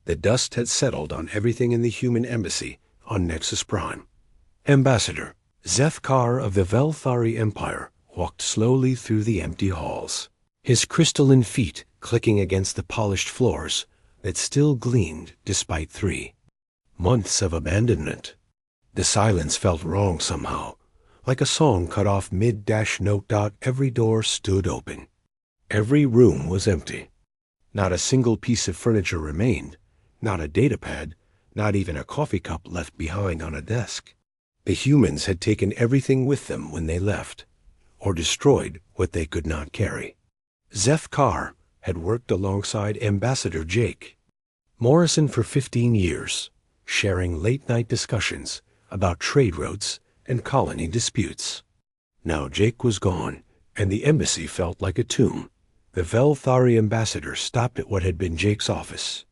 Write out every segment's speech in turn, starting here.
The dust had settled on everything in the human embassy on Nexus Prime. Ambassador Zethkar of the Velthari Empire walked slowly through the empty halls, his crystalline feet clicking against the polished floors that still gleamed despite 3 months of abandonment. The silence felt wrong somehow, like a song cut off mid-note. Every door stood open. Every room was empty. Not a single piece of furniture remained, not a datapad, not even a coffee cup left behind on a desk. The humans had taken everything with them when they left, or destroyed what they could not carry. Zethkar had worked alongside Ambassador Jake Morrison for 15 years, sharing late-night discussions about trade routes and colony disputes. Now Jake was gone, and the embassy felt like a tomb. The Velthari ambassador stopped at what had been Jake's office.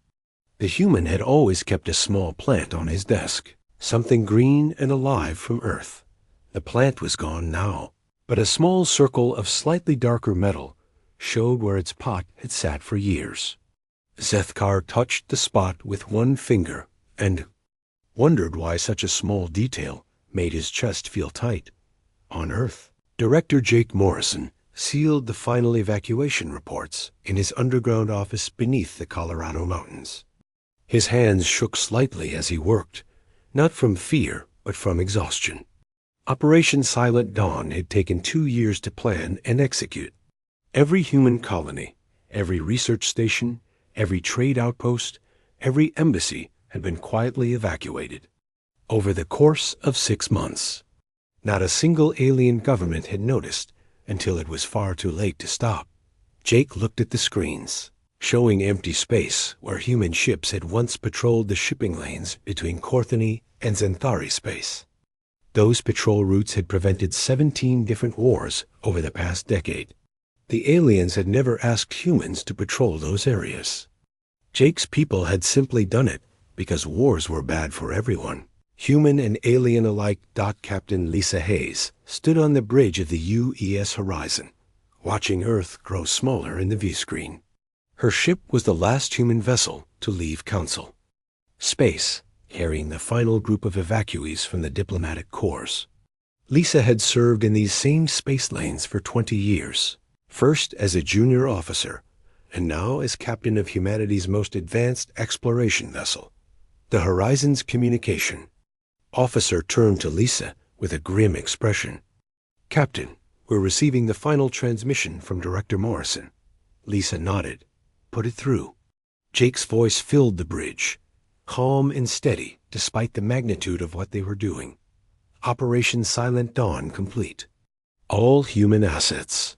The human had always kept a small plant on his desk, something green and alive from Earth. The plant was gone now, but a small circle of slightly darker metal showed where its pot had sat for years. Zethkar touched the spot with one finger and wondered why such a small detail made his chest feel tight. On Earth, Director Jake Morrison sealed the final evacuation reports in his underground office beneath the Colorado mountains. His hands shook slightly as he worked, not from fear, but from exhaustion. Operation Silent Dawn had taken 2 years to plan and execute. Every human colony, every research station, every trade outpost, every embassy had been quietly evacuated. Over the course of 6 months, not a single alien government had noticed until it was far too late to stop. Jake looked at the screens, showing empty space where human ships had once patrolled the shipping lanes between Korthony and Xanthari space. Those patrol routes had prevented 17 different wars over the past decade. The aliens had never asked humans to patrol those areas. Jake's people had simply done it because wars were bad for everyone. Human and alien alike. Captain Lisa Hayes stood on the bridge of the UES horizon, watching Earth grow smaller in the viewscreen. Her ship was the last human vessel to leave Council space, carrying the final group of evacuees from the diplomatic corps. Lisa had served in these same space lanes for 20 years, first as a junior officer, and now as captain of humanity's most advanced exploration vessel, the Horizon's Communication. Officer turned to Lisa with a grim expression. "Captain, we're receiving the final transmission from Director Morrison." Lisa nodded. "Put it through." Jake's voice filled the bridge, calm and steady despite the magnitude of what they were doing. Operation Silent Dawn complete. All human assets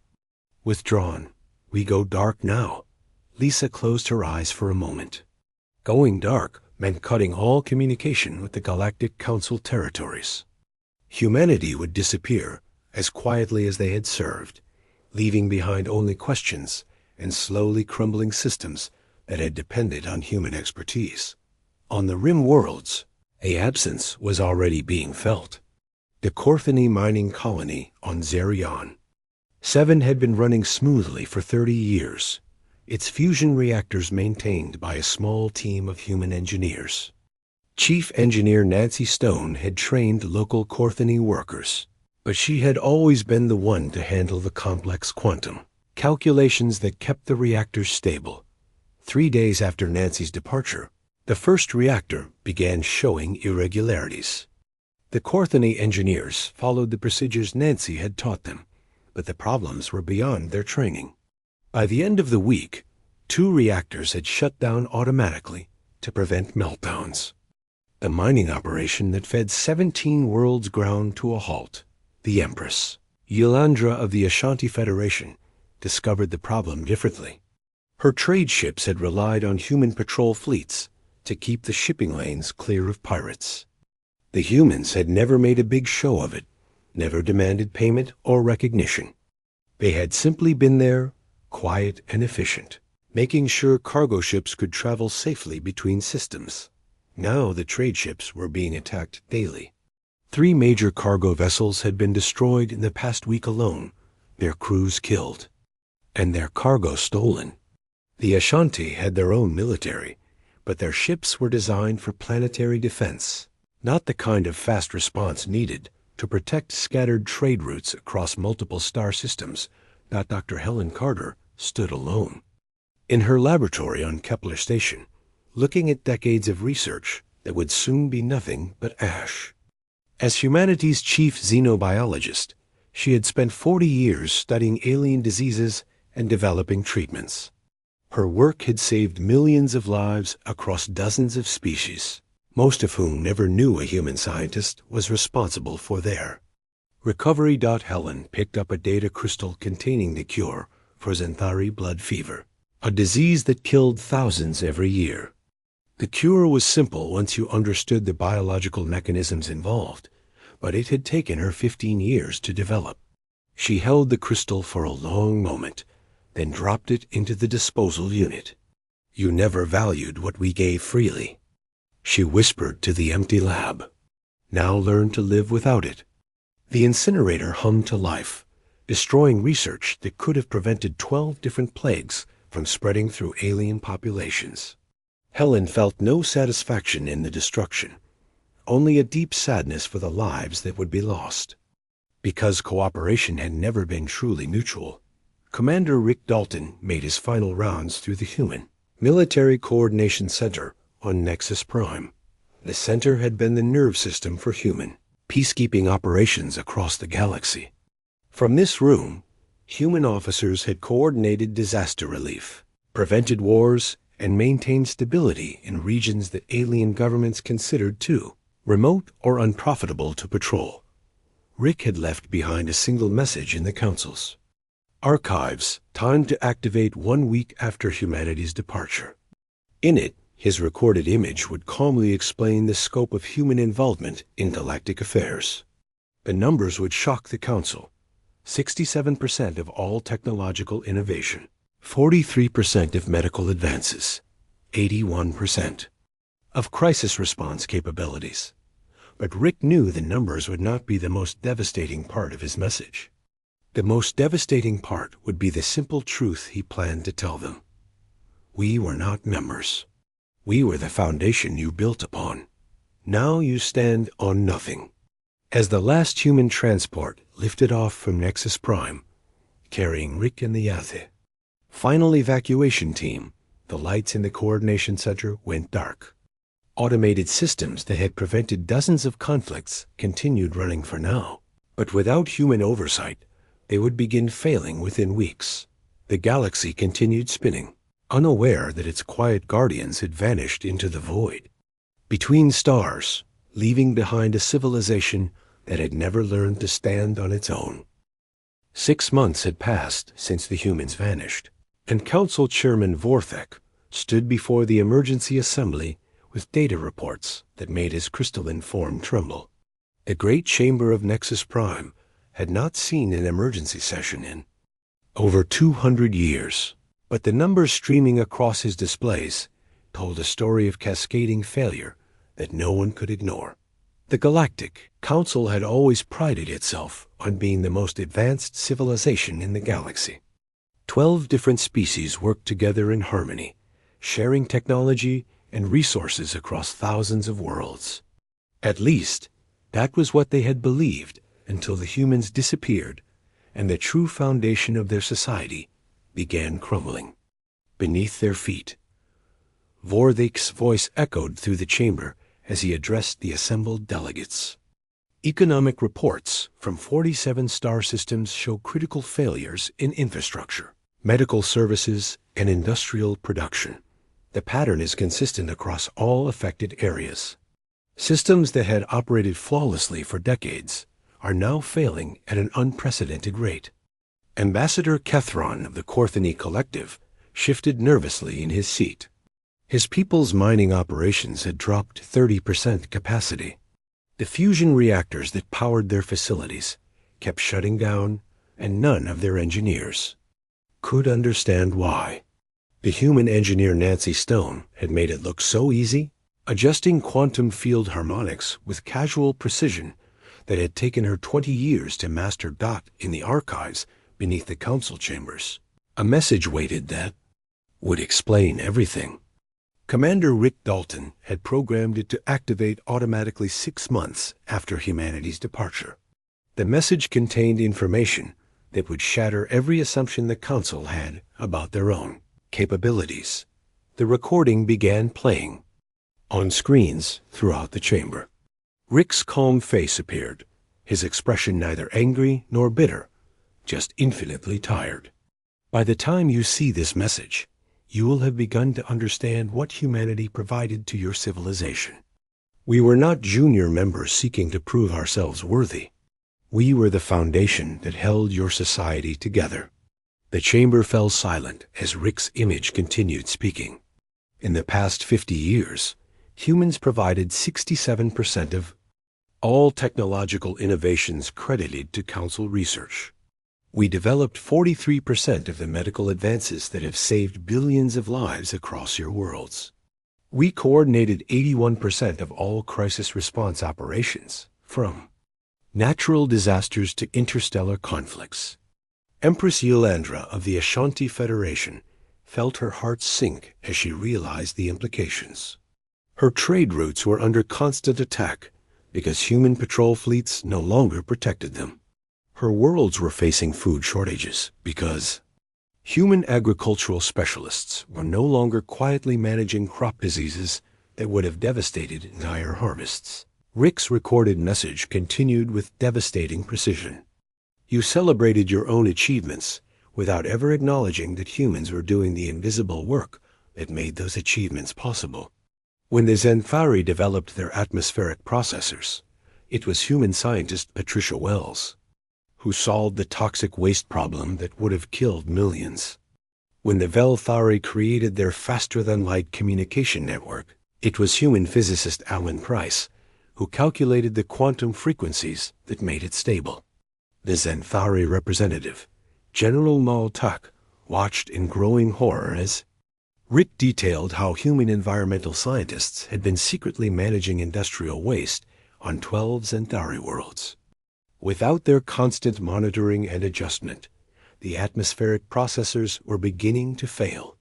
withdrawn. We go dark now. Lisa closed her eyes for a moment. Going dark meant cutting all communication with the Galactic Council territories. Humanity would disappear as quietly as they had served, leaving behind only questions and slowly crumbling systems that had depended on human expertise. On the rim worlds, an absence was already being felt. The Korthony mining colony on Zerion. 7 had been running smoothly for 30 years, its fusion reactors maintained by a small team of human engineers. Chief Engineer Nancy Stone had trained local Korthony workers, but she had always been the one to handle the complex quantum calculations that kept the reactors stable. 3 days after Nancy's departure, the first reactor began showing irregularities. The Korthony engineers followed the procedures Nancy had taught them, but the problems were beyond their training. By the end of the week, 2 reactors had shut down automatically to prevent meltdowns. The mining operation that fed 17 worlds ground to a halt. The Empress, Yelandra of the Ashanti Federation, discovered the problem differently. Her trade ships had relied on human patrol fleets to keep the shipping lanes clear of pirates. The humans had never made a big show of it, never demanded payment or recognition. They had simply been there, quiet and efficient, making sure cargo ships could travel safely between systems. Now the trade ships were being attacked daily. 3 major cargo vessels had been destroyed in the past week alone, their crews killed, and their cargo stolen. The Ashanti had their own military, but their ships were designed for planetary defense, not the kind of fast response needed to protect scattered trade routes across multiple star systems. Dr. Helen Carter stood alone. In her laboratory on Kepler Station, looking at decades of research that would soon be nothing but ash. As humanity's chief xenobiologist, she had spent 40 years studying alien diseases and developing treatments. Her work had saved millions of lives across dozens of species, most of whom never knew a human scientist was responsible for their recovery. Helen picked up a data crystal containing the cure for Xanthari blood fever, a disease that killed thousands every year. The cure was simple once you understood the biological mechanisms involved, but it had taken her 15 years to develop. She held the crystal for a long moment, then dropped it into the disposal unit. "You never valued what we gave freely," she whispered to the empty lab. "Now learn to live without it." The incinerator hummed to life, destroying research that could have prevented 12 different plagues from spreading through alien populations. Helen felt no satisfaction in the destruction, only a deep sadness for the lives that would be lost. Because cooperation had never been truly mutual, Commander Rick Dalton made his final rounds through the Human Military Coordination Center on Nexus Prime. The center had been the nerve system for human peacekeeping operations across the galaxy. From this room, human officers had coordinated disaster relief, prevented wars, and maintained stability in regions that alien governments considered too remote or unprofitable to patrol. Rick had left behind a single message in the council's archives, timed to activate 1 week after humanity's departure. In it, his recorded image would calmly explain the scope of human involvement in galactic affairs. The numbers would shock the council. 67% of all technological innovation, 43% of medical advances, 81% of crisis response capabilities. But Rick knew the numbers would not be the most devastating part of his message. The most devastating part would be the simple truth he planned to tell them. We were not members. We were the foundation you built upon. Now you stand on nothing. As the last human transport lifted off from Nexus Prime, carrying Rick and the Yathe final evacuation team, the lights in the coordination center went dark. Automated systems that had prevented dozens of conflicts continued running for now, but without human oversight, they would begin failing within weeks. The galaxy continued spinning, unaware that its quiet guardians had vanished into the void, between stars, leaving behind a civilization that had never learned to stand on its own. 6 months had passed since the humans vanished, and Council Chairman Vorthek stood before the emergency assembly with data reports that made his crystalline form tremble. The great chamber of Nexus Prime had not seen an emergency session in over 200 years, but the numbers streaming across his displays told a story of cascading failure that no one could ignore. The Galactic Council had always prided itself on being the most advanced civilization in the galaxy. 12 different species worked together in harmony, sharing technology and resources across thousands of worlds. At least, that was what they had believed until the humans disappeared and the true foundation of their society began crumbling beneath their feet. Vorthek's voice echoed through the chamber as he addressed the assembled delegates. Economic reports from 47 star systems show critical failures in infrastructure, medical services, and industrial production. The pattern is consistent across all affected areas. Systems that had operated flawlessly for decades are now failing at an unprecedented rate. Ambassador Kethron of the Korthany Collective shifted nervously in his seat. His people's mining operations had dropped 30% capacity. The fusion reactors that powered their facilities kept shutting down, and none of their engineers could understand why. The human engineer Nancy Stone had made it look so easy, adjusting quantum field harmonics with casual precision that had taken her 20 years to master. In the archives beneath the council chambers, a message waited that would explain everything. Commander Rick Dalton had programmed it to activate automatically 6 months after humanity's departure. The message contained information that would shatter every assumption the Council had about their own capabilities. The recording began playing on screens throughout the chamber. Rick's calm face appeared, his expression neither angry nor bitter, just infinitely tired. By the time you see this message, you will have begun to understand what humanity provided to your civilization. We were not junior members seeking to prove ourselves worthy. We were the foundation that held your society together. The chamber fell silent as Rick's image continued speaking. In the past 50 years, humans provided 67% of all technological innovations credited to Council research. We developed 43% of the medical advances that have saved billions of lives across your worlds. We coordinated 81% of all crisis response operations, from natural disasters to interstellar conflicts. Empress Yolandra of the Ashanti Federation felt her heart sink as she realized the implications. Her trade routes were under constant attack because human patrol fleets no longer protected them. Her worlds were facing food shortages because human agricultural specialists were no longer quietly managing crop diseases that would have devastated entire harvests. Rick's recorded message continued with devastating precision. You celebrated your own achievements without ever acknowledging that humans were doing the invisible work that made those achievements possible. When the Zenthari developed their atmospheric processors, it was human scientist Patricia Wells who solved the toxic waste problem that would have killed millions. When the Velthari created their faster-than-light communication network, it was human physicist Alan Price who calculated the quantum frequencies that made it stable. The Zenthari representative, General Maltak, watched in growing horror as Rick detailed how human environmental scientists had been secretly managing industrial waste on 12 Zenthari worlds. Without their constant monitoring and adjustment, the atmospheric processors were beginning to fail.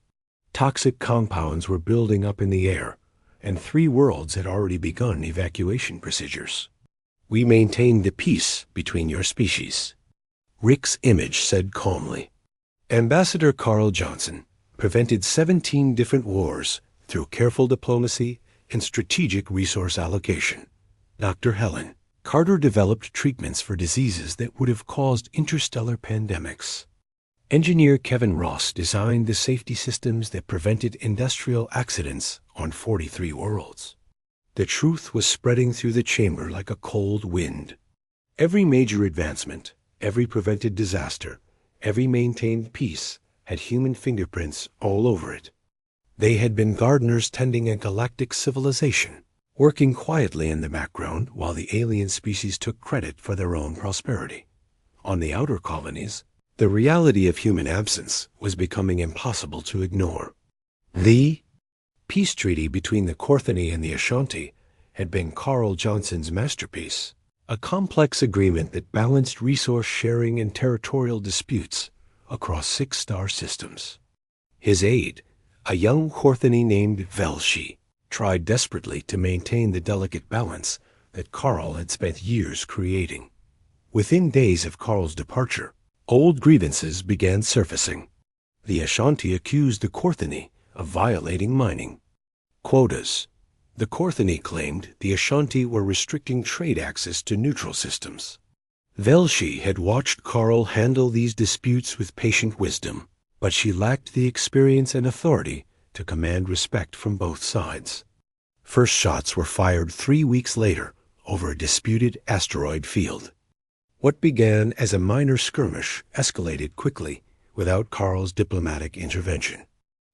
Toxic compounds were building up in the air, and 3 worlds had already begun evacuation procedures. We maintained the peace between your species, Rick's image said calmly. Ambassador Carl Johnson prevented 17 different wars through careful diplomacy and strategic resource allocation. Dr. Helen Carter developed treatments for diseases that would have caused interstellar pandemics. Engineer Kevin Ross designed the safety systems that prevented industrial accidents on 43 worlds. The truth was spreading through the chamber like a cold wind. Every major advancement, every prevented disaster, every maintained peace had human fingerprints all over it. They had been gardeners tending a galactic civilization, working quietly in the background while the alien species took credit for their own prosperity. On the outer colonies, the reality of human absence was becoming impossible to ignore. The peace treaty between the Korthani and the Ashanti had been Carl Johnson's masterpiece, a complex agreement that balanced resource sharing and territorial disputes across 6 star systems. His aide, a young Korthani named Velshi, tried desperately to maintain the delicate balance that Carl had spent years creating. Within days of Carl's departure, old grievances began surfacing. The Ashanti accused the Korthani of violating mining quotas. The Korthani claimed the Ashanti were restricting trade access to neutral systems. Velshi had watched Carl handle these disputes with patient wisdom, but she lacked the experience and authority to command respect from both sides. First shots were fired 3 weeks later over a disputed asteroid field. What began as a minor skirmish escalated quickly without Carl's diplomatic intervention.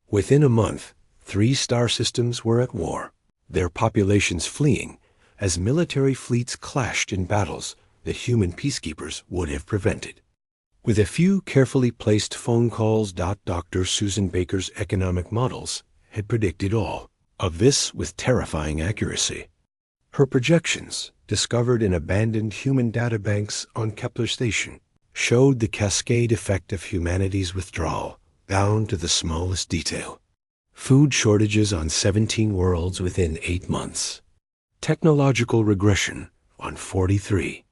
Within a month, 3 star systems were at war, their populations fleeing as military fleets clashed in battles that human peacekeepers would have prevented. With a few carefully placed phone calls, Dr. Susan Baker's economic models had predicted all of this with terrifying accuracy. Her projections, discovered in abandoned human databanks on Kepler Station, showed the cascade effect of humanity's withdrawal down to the smallest detail. Food shortages on 17 worlds within 8 months. Technological regression on 43.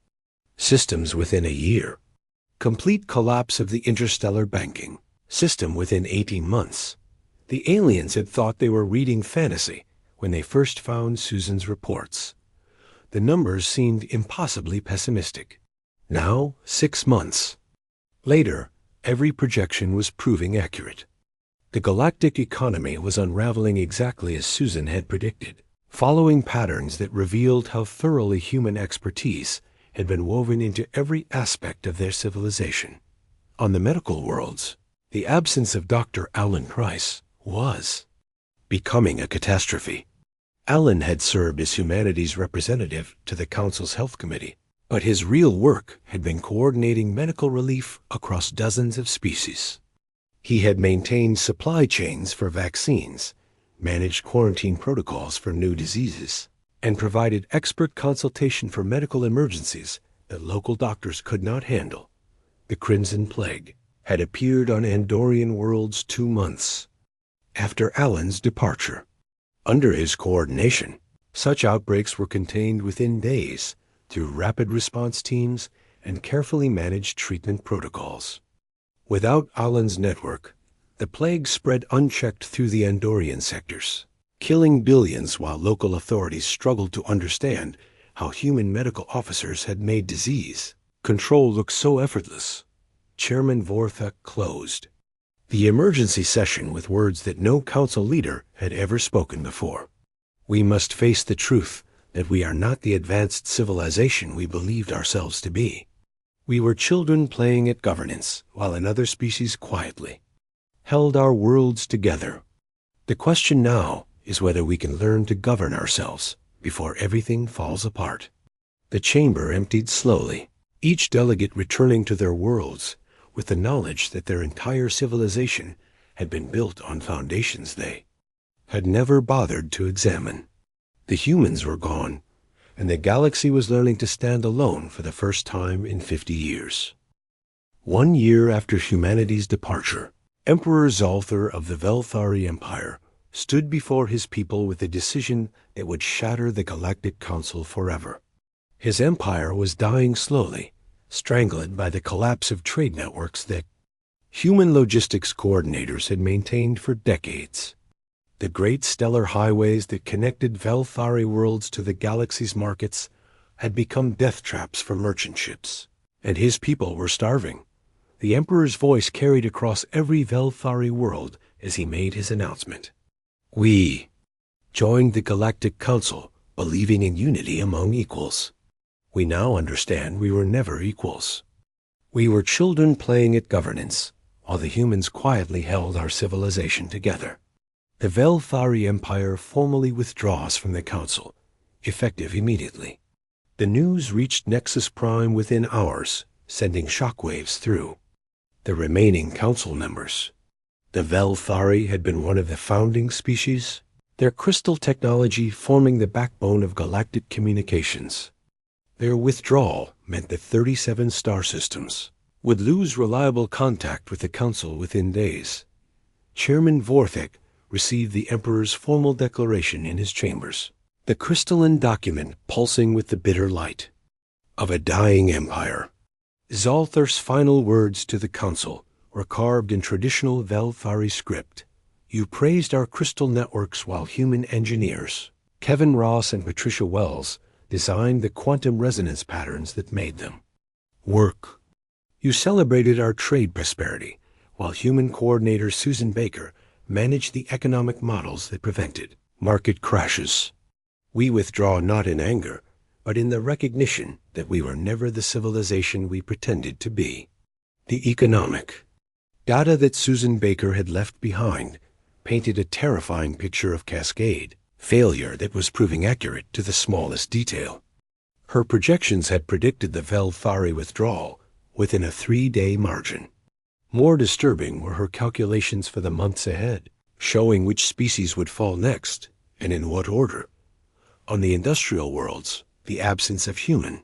Systems within a year. Complete collapse of the interstellar banking system within 18 months. The aliens had thought they were reading fantasy when they first found Susan's reports. The numbers seemed impossibly pessimistic. Now, 6 months later, every projection was proving accurate. The galactic economy was unraveling exactly as Susan had predicted, following patterns that revealed how thoroughly human expertise had been woven into every aspect of their civilization. On the medical worlds, the absence of Dr. Alan Price was becoming a catastrophe. Alan had served as humanity's representative to the Council's Health Committee, but his real work had been coordinating medical relief across dozens of species. He had maintained supply chains for vaccines, managed quarantine protocols for new diseases, and provided expert consultation for medical emergencies that local doctors could not handle. The Crimson Plague had appeared on Andorian worlds 2 months after Alan's departure. Under his coordination, such outbreaks were contained within days through rapid response teams and carefully managed treatment protocols. Without Alan's network, the plague spread unchecked through the Andorian sectors, killing billions while local authorities struggled to understand how human medical officers had made disease control look so effortless. Chairman Vorthak closed the emergency session with words that no council leader had ever spoken before. We must face the truth that we are not the advanced civilization we believed ourselves to be. We were children playing at governance, while another species quietly held our worlds together. The question now is whether we can learn to govern ourselves before everything falls apart. The chamber emptied slowly, each delegate returning to their worlds with the knowledge that their entire civilization had been built on foundations they had never bothered to examine. The humans were gone, and the galaxy was learning to stand alone for the first time in 50 years. 1 year after humanity's departure, Emperor Zalthar of the Velthari Empire stood before his people with a decision that would shatter the Galactic Council forever. His empire was dying slowly, strangled by the collapse of trade networks that human logistics coordinators had maintained for decades. The great stellar highways that connected Velthari worlds to the galaxy's markets had become death traps for merchant ships, and his people were starving. The Emperor's voice carried across every Velthari world as he made his announcement. We joined the Galactic Council, believing in unity among equals. We now understand we were never equals. We were children playing at governance, while the humans quietly held our civilization together. The Velthari Empire formally withdraws from the Council, effective immediately. The news reached Nexus Prime within hours, sending shockwaves through the remaining Council members. The Velthari had been one of the founding species, their crystal technology forming the backbone of galactic communications. Their withdrawal meant that 37 star systems would lose reliable contact with the Council within days. Chairman Vorthak received the Emperor's formal declaration in his chambers, the crystalline document pulsing with the bitter light of a dying empire. Zalthar's final words to the Council were carved in traditional Velthari script. You praised our crystal networks while human engineers, Kevin Ross and Patricia Wells, designed the quantum resonance patterns that made them work. You celebrated our trade prosperity, while human coordinator Susan Baker managed the economic models that prevented market crashes. We withdraw not in anger, but in the recognition that we were never the civilization we pretended to be. The economic data that Susan Baker had left behind painted a terrifying picture of cascade failure that was proving accurate to the smallest detail. Her projections had predicted the Velthari withdrawal within a 3-day margin. More disturbing were her calculations for the months ahead, showing which species would fall next and in what order. On the industrial worlds, the absence of human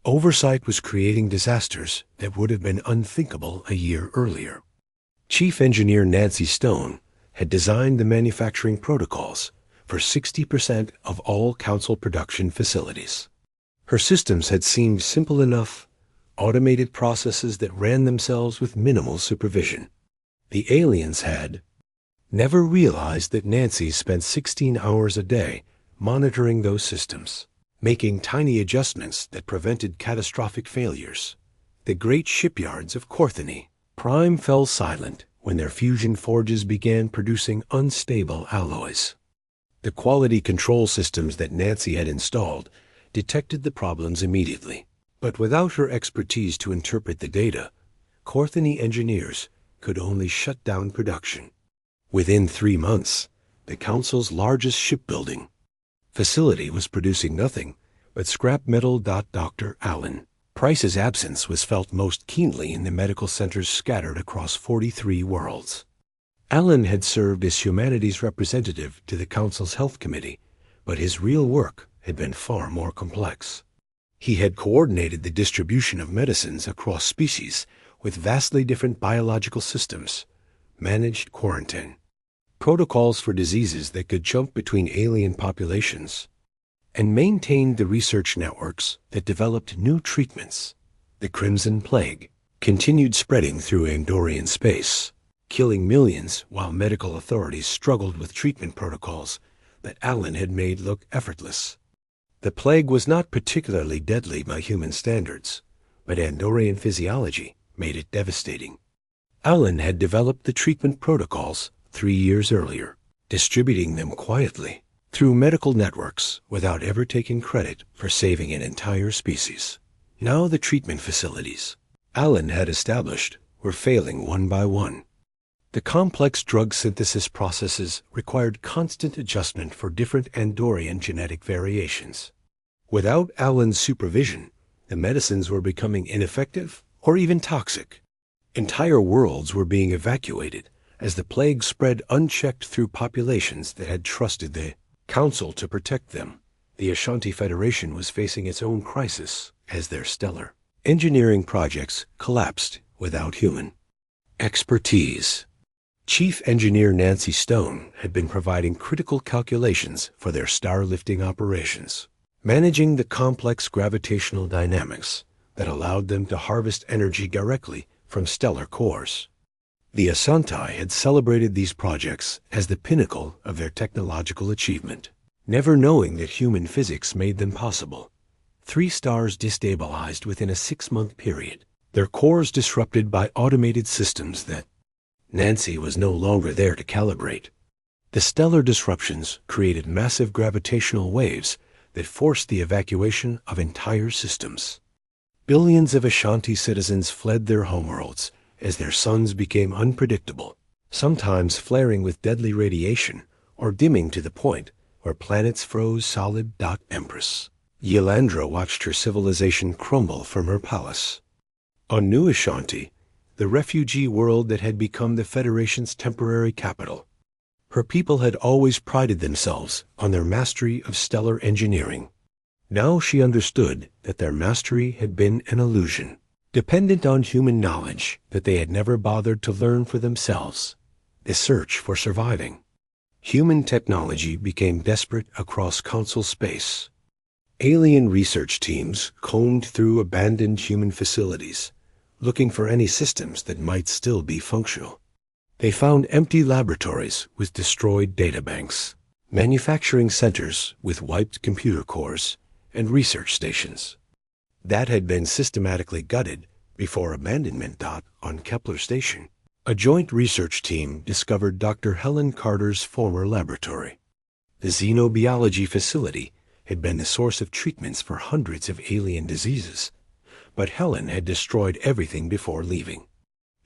oversight was creating disasters that would have been unthinkable a year earlier. Chief Engineer Nancy Stone had designed the manufacturing protocols for 60% of all Council production facilities. Her systems had seemed simple enough, automated processes that ran themselves with minimal supervision. The aliens had never realized that Nancy spent 16 hours a day monitoring those systems, making tiny adjustments that prevented catastrophic failures. The great shipyards of Corthony Prime fell silent when their fusion forges began producing unstable alloys. The quality control systems that Nancy had installed detected the problems immediately, but without her expertise to interpret the data, Corthony engineers could only shut down production. Within 3 months, the Council's largest shipbuilding facility was producing nothing but scrap metal. Dr. Allen Price's absence was felt most keenly in the medical centers scattered across 43 worlds. Allen had served as humanity's representative to the Council's Health Committee, but his real work had been far more complex. He had coordinated the distribution of medicines across species with vastly different biological systems, managed quarantine, protocols for diseases that could jump between alien populations, and maintained the research networks that developed new treatments. The Crimson Plague continued spreading through Andorian space, killing millions while medical authorities struggled with treatment protocols that Allen had made look effortless. The plague was not particularly deadly by human standards, but Andorian physiology made it devastating. Allen had developed the treatment protocols 3 years earlier, distributing them quietly through medical networks without ever taking credit for saving an entire species. Now the treatment facilities Allen had established were failing one by one. The complex drug synthesis processes required constant adjustment for different Andorian genetic variations. Without Allen's supervision, the medicines were becoming ineffective or even toxic. Entire worlds were being evacuated as the plague spread unchecked through populations that had trusted the Council to protect them. The Ashanti Federation was facing its own crisis as their stellar engineering projects collapsed without human expertise. Chief Engineer Nancy Stone had been providing critical calculations for their star-lifting operations, managing the complex gravitational dynamics that allowed them to harvest energy directly from stellar cores. The Ashanti had celebrated these projects as the pinnacle of their technological achievement, never knowing that human physics made them possible. 3 stars destabilized within a 6-month period, their cores disrupted by automated systems that Nancy was no longer there to calibrate. The stellar disruptions created massive gravitational waves that forced the evacuation of entire systems. Billions of Ashanti citizens fled their homeworlds as their suns became unpredictable, sometimes flaring with deadly radiation or dimming to the point where planets froze solid. Empress Yelandra watched her civilization crumble from her palace. On New Ashanti, the refugee world that had become the Federation's temporary capital, her people had always prided themselves on their mastery of stellar engineering. Now she understood that their mastery had been an illusion, dependent on human knowledge that they had never bothered to learn for themselves. The search for surviving human technology became desperate across Council space. Alien research teams combed through abandoned human facilities, looking for any systems that might still be functional. They found empty laboratories with destroyed databanks, manufacturing centers with wiped computer cores, and research stations that had been systematically gutted before abandonment. On Kepler Station, a joint research team discovered Dr. Helen Carter's former laboratory. The xenobiology facility had been the source of treatments for hundreds of alien diseases, but Helen had destroyed everything before leaving.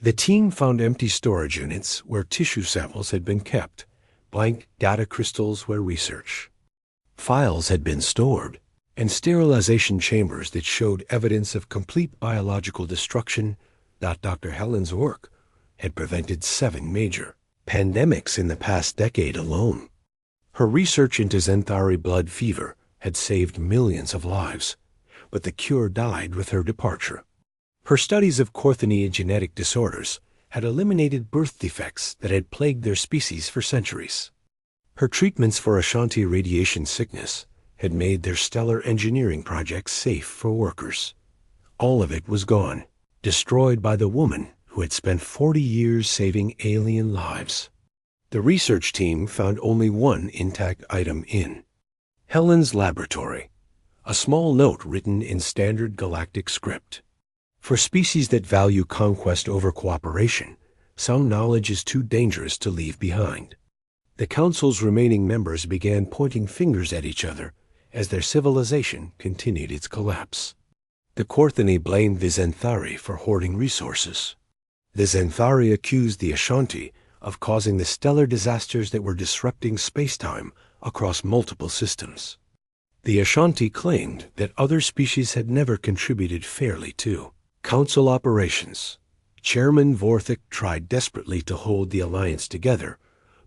The team found empty storage units where tissue samples had been kept, blank data crystals where research files had been stored, and sterilization chambers that showed evidence of complete biological destruction. Dr. Helen's work had prevented 7 major pandemics in the past decade alone. Her research into Xanthari blood fever had saved millions of lives, but the cure died with her departure. Her studies of Corthony genetic disorders had eliminated birth defects that had plagued their species for centuries. Her treatments for Ashanti radiation sickness had made their stellar engineering projects safe for workers. All of it was gone, destroyed by the woman who had spent 40 years saving alien lives. The research team found only one intact item in Helen's laboratory, a small note written in standard galactic script. For species that value conquest over cooperation, some knowledge is too dangerous to leave behind. The Council's remaining members began pointing fingers at each other as their civilization continued its collapse. The Korthani blamed the Zenthari for hoarding resources. The Zenthari accused the Ashanti of causing the stellar disasters that were disrupting space-time across multiple systems. The Ashanti claimed that other species had never contributed fairly to Council operations. Chairman Vorthik tried desperately to hold the alliance together,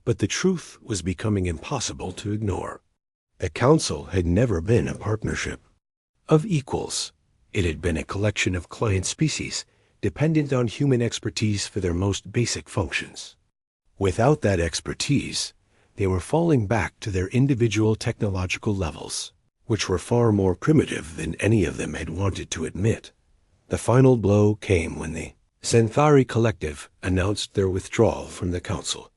but the truth was becoming impossible to ignore. The Council had never been a partnership of equals. It had been a collection of client species dependent on human expertise for their most basic functions. Without that expertise, they were falling back to their individual technological levels, which were far more primitive than any of them had wanted to admit. The final blow came when the Zenthari Collective announced their withdrawal from the Council.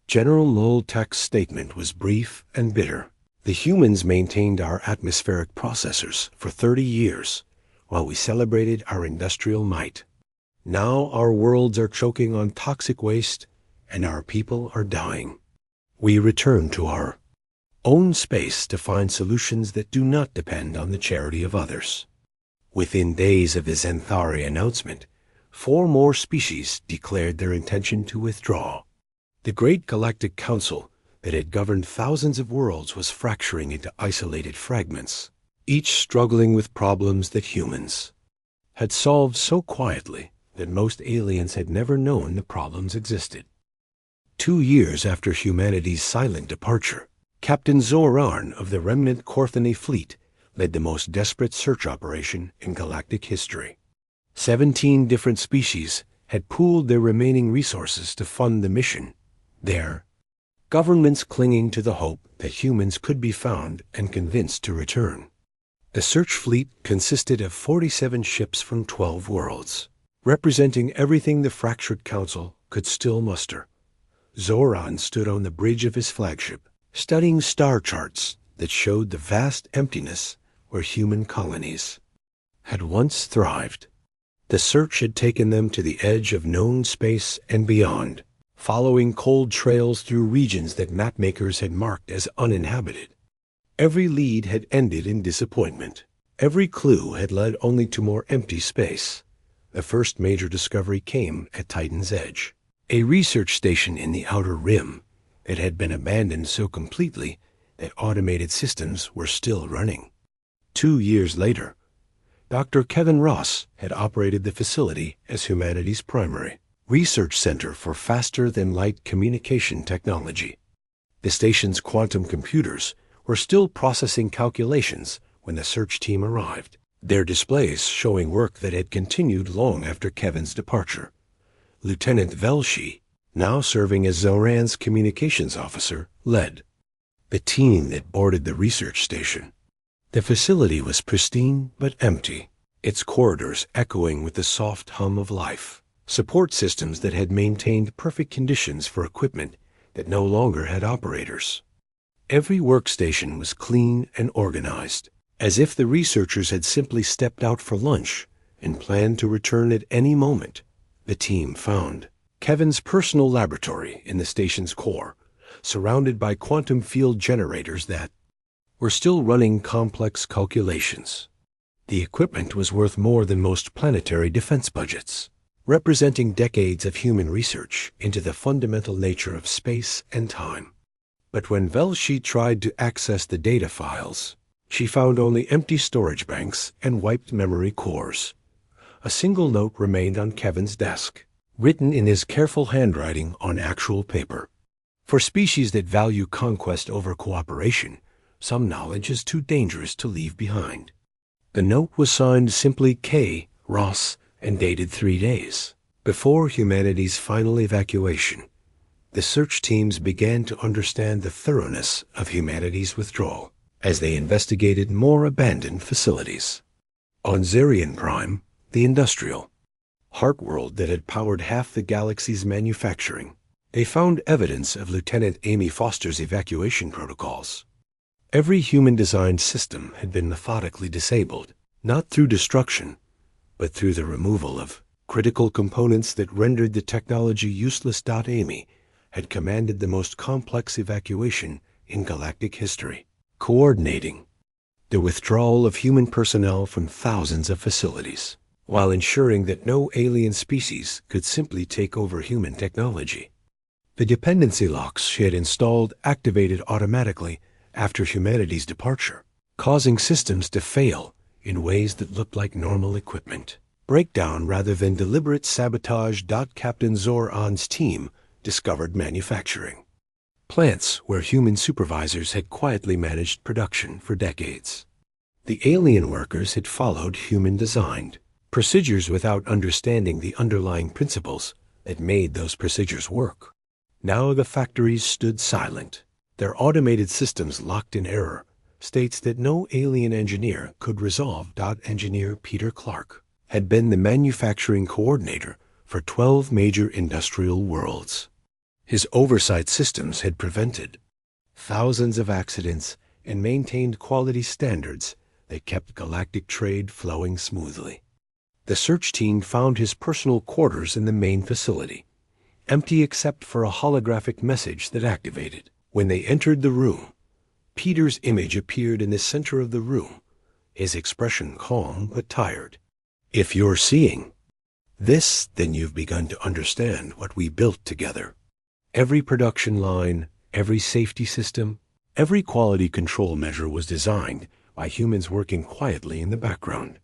General Loltek's statement was brief and bitter. The humans maintained our atmospheric processors for 30 years, while we celebrated our industrial might. Now our worlds are choking on toxic waste, and our people are dying. We return to our own space to find solutions that do not depend on the charity of others. Within days of the Zenthari announcement, 4 more species declared their intention to withdraw. The Great Galactic Council that had governed thousands of worlds was fracturing into isolated fragments, each struggling with problems that humans had solved so quietly that most aliens had never known the problems existed. 2 years after humanity's silent departure, Captain Zorarn of the remnant Korthani fleet led the most desperate search operation in galactic history. 17 different species had pooled their remaining resources to fund the mission. Their governments clinging to the hope that humans could be found and convinced to return. The search fleet consisted of 47 ships from 12 worlds, representing everything the fractured council could still muster. Zoran stood on the bridge of his flagship, studying star charts that showed the vast emptiness where human colonies had once thrived. The search had taken them to the edge of known space and beyond, following cold trails through regions that mapmakers had marked as uninhabited. Every lead had ended in disappointment. Every clue had led only to more empty space. The first major discovery came at Titan's Edge, a research station in the Outer Rim that had been abandoned so completely that automated systems were still running. 2 years later, Dr. Kevin Ross had operated the facility as humanity's primary research center for faster-than-light communication technology. The station's quantum computers were still processing calculations when the search team arrived, their displays showing work that had continued long after Kevin's departure. Lieutenant Velshi, now serving as Zoran's communications officer, led the team that boarded the research station. The facility was pristine but empty, its corridors echoing with the soft hum of life. Support systems that had maintained perfect conditions for equipment that no longer had operators. Every workstation was clean and organized, as if the researchers had simply stepped out for lunch and planned to return at any moment. The team found Kevin's personal laboratory in the station's core, surrounded by quantum field generators that were still running complex calculations. The equipment was worth more than most planetary defense budgets, representing decades of human research into the fundamental nature of space and time. But when Velshi tried to access the data files, she found only empty storage banks and wiped memory cores. A single note remained on Kevin's desk, written in his careful handwriting on actual paper. For species that value conquest over cooperation, some knowledge is too dangerous to leave behind. The note was signed simply K. Ross and dated 3 days. Before humanity's final evacuation, the search teams began to understand the thoroughness of humanity's withdrawal as they investigated more abandoned facilities. On Zarian Prime, the industrial heart world that had powered half the galaxy's manufacturing, they found evidence of Lieutenant Amy Foster's evacuation protocols. Every human-designed system had been methodically disabled, not through destruction, but through the removal of critical components that rendered the technology useless. Amy had commanded the most complex evacuation in galactic history, coordinating the withdrawal of human personnel from thousands of facilities, while ensuring that no alien species could simply take over human technology. The dependency locks she had installed activated automatically after humanity's departure, causing systems to fail in ways that looked like normal equipment breakdown rather than deliberate sabotage. Captain Zor-An's team discovered manufacturing plants where human supervisors had quietly managed production for decades. The alien workers had followed human-designed procedures without understanding the underlying principles that made those procedures work. Now the factories stood silent, their automated systems locked in error, states that no alien engineer could resolve. Engineer Peter Clark had been the manufacturing coordinator for 12 major industrial worlds. His oversight systems had prevented thousands of accidents and maintained quality standards that kept galactic trade flowing smoothly. The search team found his personal quarters in the main facility, empty except for a holographic message that activated. When they entered the room, Peter's image appeared in the center of the room, his expression calm but tired. If you're seeing this, then you've begun to understand what we built together. Every production line, every safety system, every quality control measure was designed by humans working quietly in the background.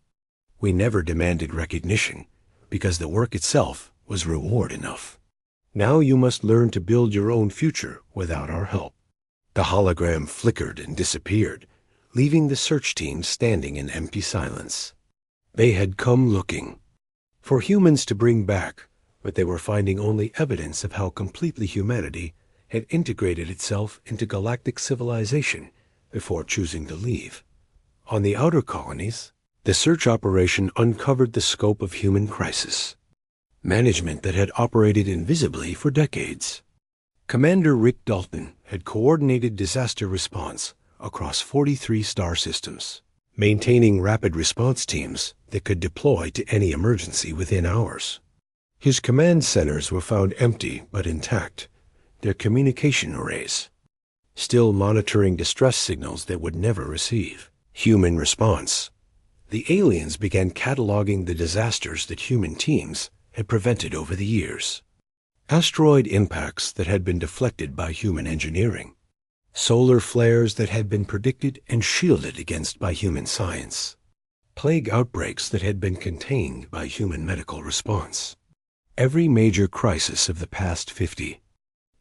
We never demanded recognition because the work itself was reward enough. Now you must learn to build your own future without our help. The hologram flickered and disappeared, leaving the search team standing in empty silence. They had come looking for humans to bring back, but they were finding only evidence of how completely humanity had integrated itself into galactic civilization before choosing to leave. On the outer colonies, the search operation uncovered the scope of human crisis, management that had operated invisibly for decades. Commander Rick Dalton had coordinated disaster response across 43 star systems, maintaining rapid response teams that could deploy to any emergency within hours. His command centers were found empty but intact, their communication arrays still monitoring distress signals they would never receive. Human response. The aliens began cataloging the disasters that human teams had prevented over the years. Asteroid impacts that had been deflected by human engineering. Solar flares that had been predicted and shielded against by human science. Plague outbreaks that had been contained by human medical response. Every major crisis of the past 50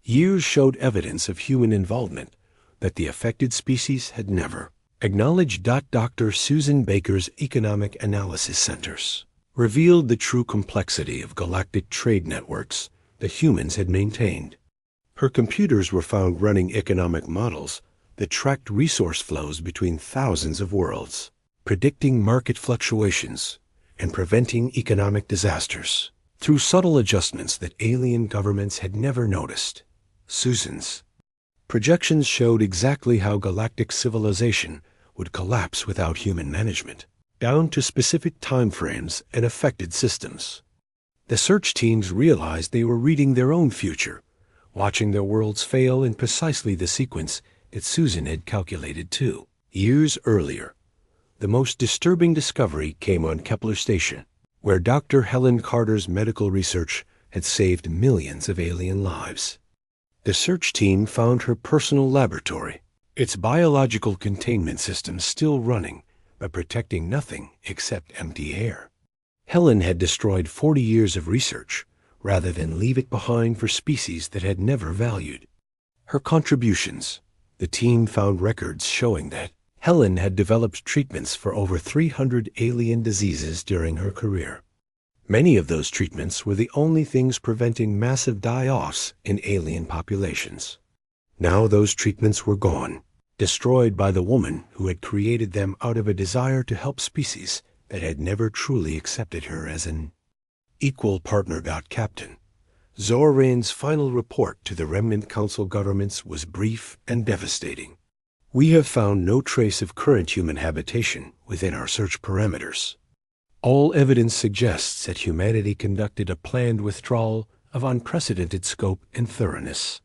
years showed evidence of human involvement that the affected species had never acknowledged. Dr. Susan Baker's Economic Analysis Centers revealed the true complexity of galactic trade networks that humans had maintained. Her computers were found running economic models that tracked resource flows between thousands of worlds, predicting market fluctuations and preventing economic disasters through subtle adjustments that alien governments had never noticed. Susan's projections showed exactly how galactic civilization would collapse without human management, down to specific time frames and affected systems. The search teams realized they were reading their own future, watching their worlds fail in precisely the sequence that Susan had calculated too. Years earlier, the most disturbing discovery came on Kepler Station, where Dr. Helen Carter's medical research had saved millions of alien lives. The search team found her personal laboratory, its biological containment system still running, but protecting nothing except empty air. Helen had destroyed 40 years of research rather than leave it behind for species that had never valued her contributions. The team found records showing that Helen had developed treatments for over 300 alien diseases during her career. Many of those treatments were the only things preventing massive die-offs in alien populations. Now those treatments were gone, destroyed by the woman who had created them out of a desire to help species that had never truly accepted her as an equal partner. Captain Zorane's final report to the Remnant Council governments was brief and devastating. We have found no trace of current human habitation within our search parameters. All evidence suggests that humanity conducted a planned withdrawal of unprecedented scope and thoroughness.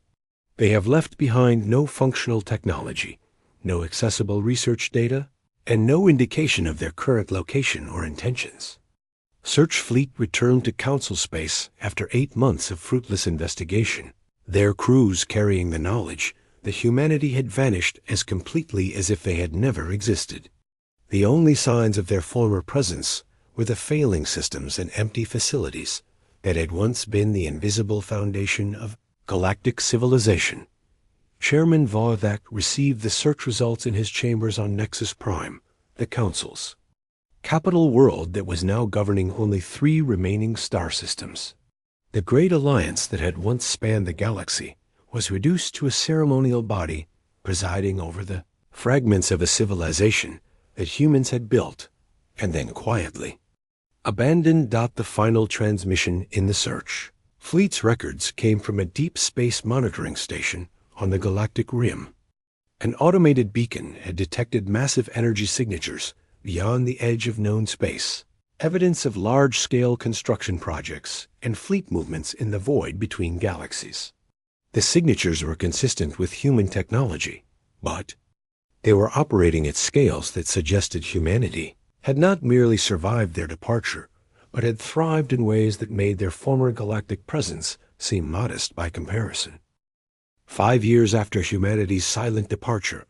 They have left behind no functional technology, no accessible research data, and no indication of their current location or intentions. Search Fleet returned to Council space after 8 months of fruitless investigation, their crews carrying the knowledge that humanity had vanished as completely as if they had never existed. The only signs of their former presence were the failing systems and empty facilities that had once been the invisible foundation of galactic civilization. Chairman Vorthak received the search results in his chambers on Nexus Prime, the Council's capital world that was now governing only 3 remaining star systems. The great alliance that had once spanned the galaxy was reduced to a ceremonial body presiding over the fragments of a civilization that humans had built and then quietly abandoned. The final transmission in the search fleet's records came from a deep space monitoring station on the galactic rim. An automated beacon had detected massive energy signatures beyond the edge of known space, evidence of large-scale construction projects and fleet movements in the void between galaxies. The signatures were consistent with human technology, but they were operating at scales that suggested humanity had not merely survived their departure, but had thrived in ways that made their former galactic presence seem modest by comparison. 5 years after humanity's silent departure,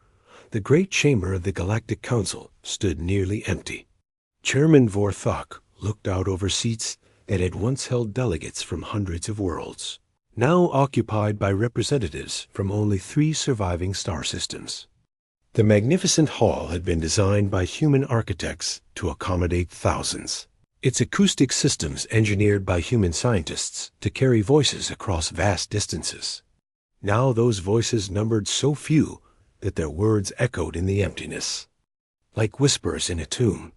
the great chamber of the Galactic Council stood nearly empty. Chairman Vorthak looked out over seats that had once held delegates from hundreds of worlds, now occupied by representatives from only 3 surviving star systems. The magnificent hall had been designed by human architects to accommodate thousands, its acoustic systems engineered by human scientists to carry voices across vast distances. Now those voices numbered so few that their words echoed in the emptiness, like whispers in a tomb.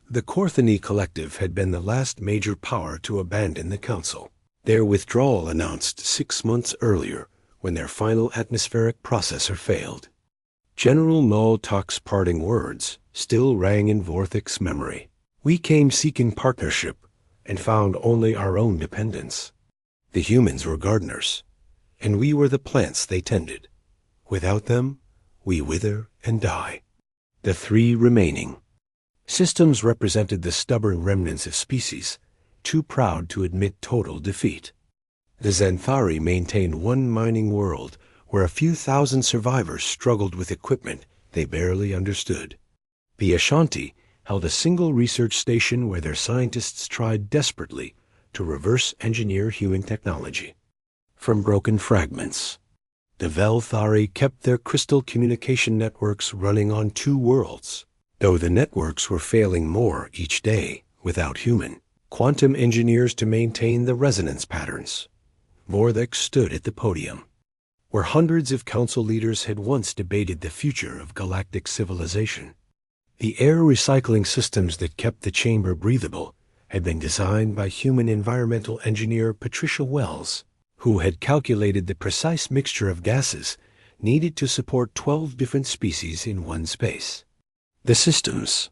The Korthany Collective had been the last major power to abandon the Council, their withdrawal announced 6 months earlier when their final atmospheric processor failed. General Naltuk's parting words still rang in Vorthak's memory. We came seeking partnership and found only our own dependence. The humans were gardeners, and we were the plants they tended. Without them, we wither and die. The 3 remaining systems represented the stubborn remnants of species, too proud to admit total defeat. The Xanthari maintained one mining world where a few thousand survivors struggled with equipment they barely understood. The Ashanti held a single research station where their scientists tried desperately to reverse engineer human technology from broken fragments. The Velthari kept their crystal communication networks running on 2 worlds, though the networks were failing more each day without human quantum engineers to maintain the resonance patterns. Vorthak stood at the podium, where hundreds of council leaders had once debated the future of galactic civilization. The air recycling systems that kept the chamber breathable had been designed by human environmental engineer Patricia Wells, who had calculated the precise mixture of gases needed to support 12 different species in one space. The systems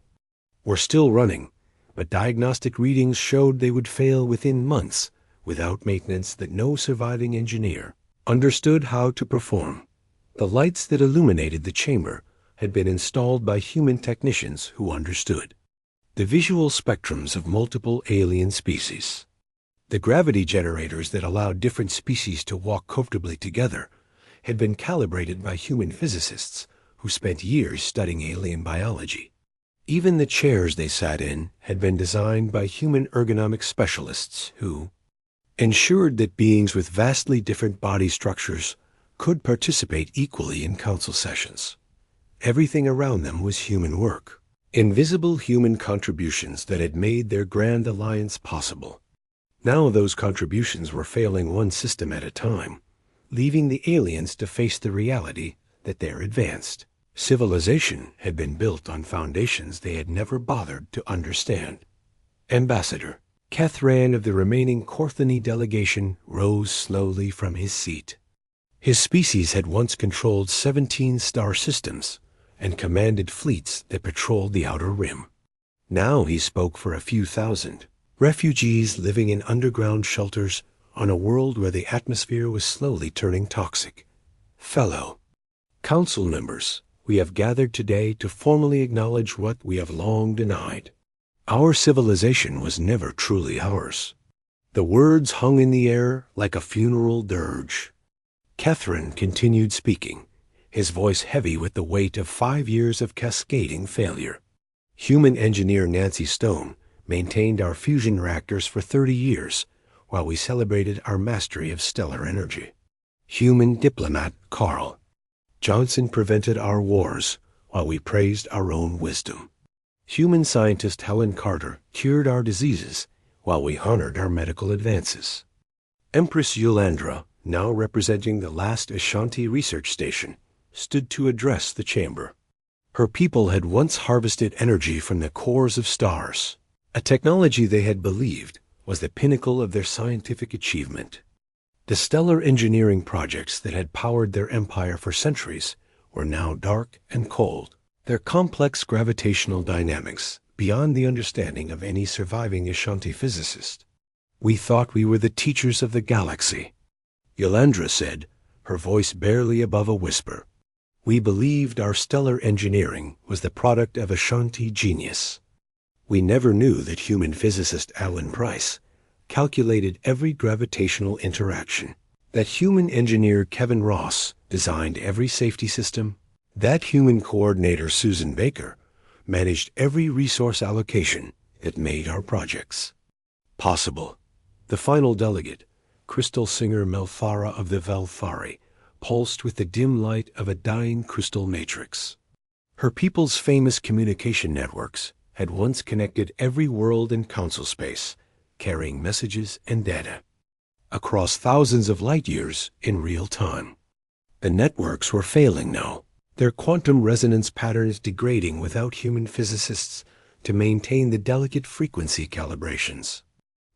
were still running, but diagnostic readings showed they would fail within months without maintenance that no surviving engineer understood how to perform. The lights that illuminated the chamber had been installed by human technicians who understood the visual spectrums of multiple alien species. The gravity generators that allowed different species to walk comfortably together had been calibrated by human physicists who spent years studying alien biology. Even the chairs they sat in had been designed by human ergonomic specialists who ensured that beings with vastly different body structures could participate equally in council sessions. Everything around them was human work, invisible human contributions that had made their grand alliance possible. Now those contributions were failing one system at a time, leaving the aliens to face the reality that their advanced civilization had been built on foundations they had never bothered to understand. Ambassador Kethran of the remaining Korthani delegation rose slowly from his seat. His species had once controlled 17 star systems and commanded fleets that patrolled the outer rim. Now he spoke for a few thousand refugees living in underground shelters on a world where the atmosphere was slowly turning toxic. Fellow council members, we have gathered today to formally acknowledge what we have long denied. Our civilization was never truly ours. The words hung in the air like a funeral dirge. Kethran continued speaking, his voice heavy with the weight of 5 years of cascading failure. Human engineer Nancy Stone maintained our fusion reactors for 30 years while we celebrated our mastery of stellar energy. Human diplomat Carl Johnson prevented our wars while we praised our own wisdom. Human scientist Helen Carter cured our diseases while we honored our medical advances. Empress Yulandra, now representing the last Ashanti research station, stood to address the chamber. Her people had once harvested energy from the cores of stars, a technology they had believed was the pinnacle of their scientific achievement. The stellar engineering projects that had powered their empire for centuries were now dark and cold, their complex gravitational dynamics beyond the understanding of any surviving Ashanti physicist. We thought we were the teachers of the galaxy, Yolandra said, her voice barely above a whisper. We believed our stellar engineering was the product of Ashanti genius. We never knew that human physicist Alan Price calculated every gravitational interaction, that human engineer Kevin Ross designed every safety system, that human coordinator Susan Baker managed every resource allocation that made our projects possible. The final delegate, crystal singer Melthara of the Velthari, pulsed with the dim light of a dying crystal matrix. Her people's famous communication networks had once connected every world in council space, carrying messages and data across thousands of light years in real time. The networks were failing now, their quantum resonance patterns degrading without human physicists to maintain the delicate frequency calibrations.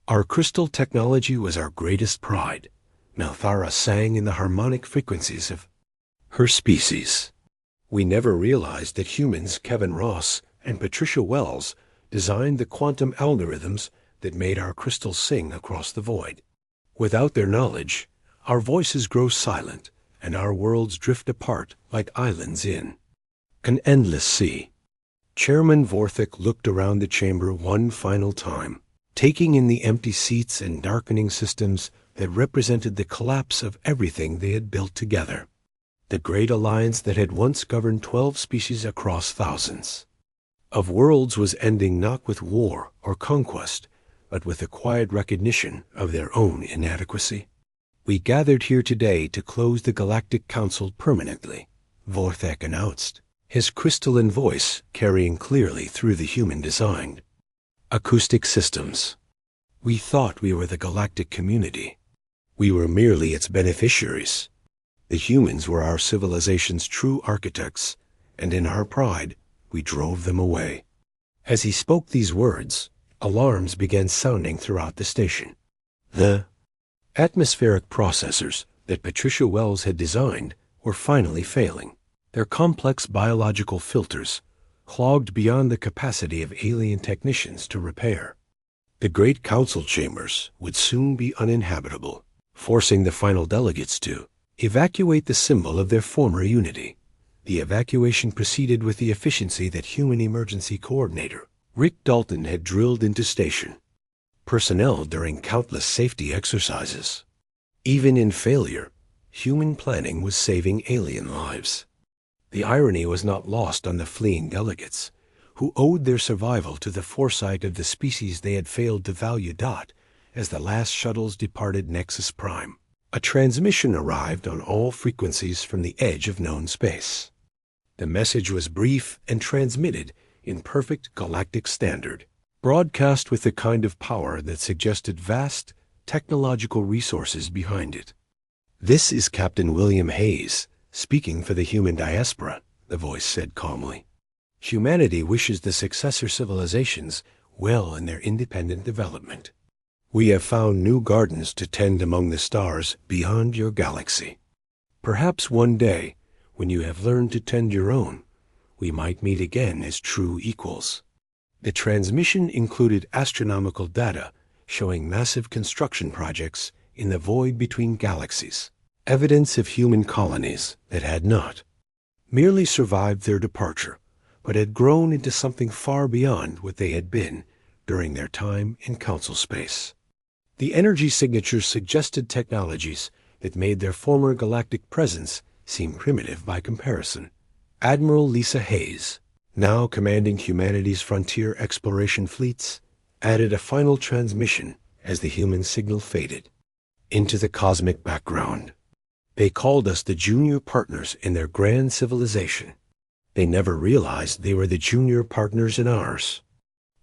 Our crystal technology was our greatest pride. Melthara sang in the harmonic frequencies of her species. We never realized that humans Kevin Ross and Patricia Wells designed the quantum algorithms that made our crystals sing across the void. Without their knowledge, our voices grow silent and our worlds drift apart like islands in an endless sea. Chairman Vorthik looked around the chamber one final time, taking in the empty seats and darkening systems that represented the collapse of everything they had built together. The great alliance that had once governed 12 species across thousands of worlds was ending not with war or conquest, but with the quiet recognition of their own inadequacy. We gathered here today to close the Galactic Council permanently, Vorthek announced, his crystalline voice carrying clearly through the human design. Acoustic systems. We thought we were the galactic community. We were merely its beneficiaries. The humans were our civilization's true architects, and in our pride, we drove them away. As he spoke these words, alarms began sounding throughout the station. The atmospheric processors that Patricia Wells had designed were finally failing, their complex biological filters clogged beyond the capacity of alien technicians to repair. The great council chambers would soon be uninhabitable, forcing the final delegates to evacuate the symbol of their former unity. The evacuation proceeded with the efficiency that human emergency coordinator Rick Dalton had drilled into station personnel during countless safety exercises. Even in failure, human planning was saving alien lives. The irony was not lost on the fleeing delegates, who owed their survival to the foresight of the species they had failed to value. As the last shuttles departed Nexus Prime, a transmission arrived on all frequencies from the edge of known space. The message was brief and transmitted in perfect galactic standard. broadcast with the kind of power that suggested vast technological resources behind it. "This is Captain William Hayes, speaking for the human diaspora," the voice said calmly. "Humanity wishes the successor civilizations well in their independent development. We have found new gardens to tend among the stars beyond your galaxy. Perhaps one day, when you have learned to tend your own, we might meet again as true equals." The transmission included astronomical data showing massive construction projects in the void between galaxies, evidence of human colonies that had not merely survived their departure, but had grown into something far beyond what they had been during their time in council space. The energy signatures suggested technologies that made their former galactic presence seem primitive by comparison. Admiral Lisa Hayes, now commanding humanity's frontier exploration fleets, added a final transmission as the human signal faded into the cosmic background. "They called us the junior partners in their grand civilization. They never realized they were the junior partners in ours."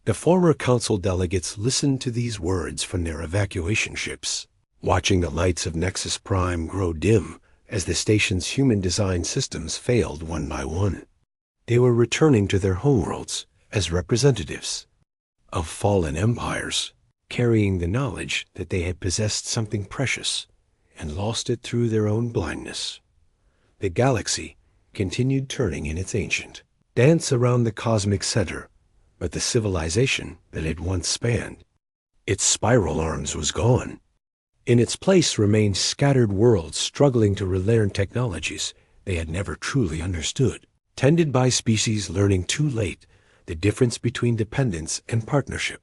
The former council delegates listened to these words from their evacuation ships, watching the lights of Nexus Prime grow dim as the station's human-designed systems failed one by one. They were returning to their homeworlds as representatives of fallen empires, carrying the knowledge that they had possessed something precious and lost it through their own blindness. The galaxy continued turning in its ancient dance around the cosmic center, but the civilization that it once spanned its spiral arms was gone. In its place remained scattered worlds struggling to relearn technologies they had never truly understood, tended by species learning too late the difference between dependence and partnership.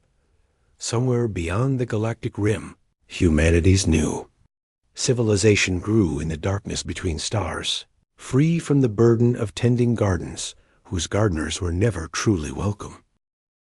Somewhere beyond the galactic rim, humanity's new civilization grew in the darkness between stars, free from the burden of tending gardens whose gardeners were never truly welcome.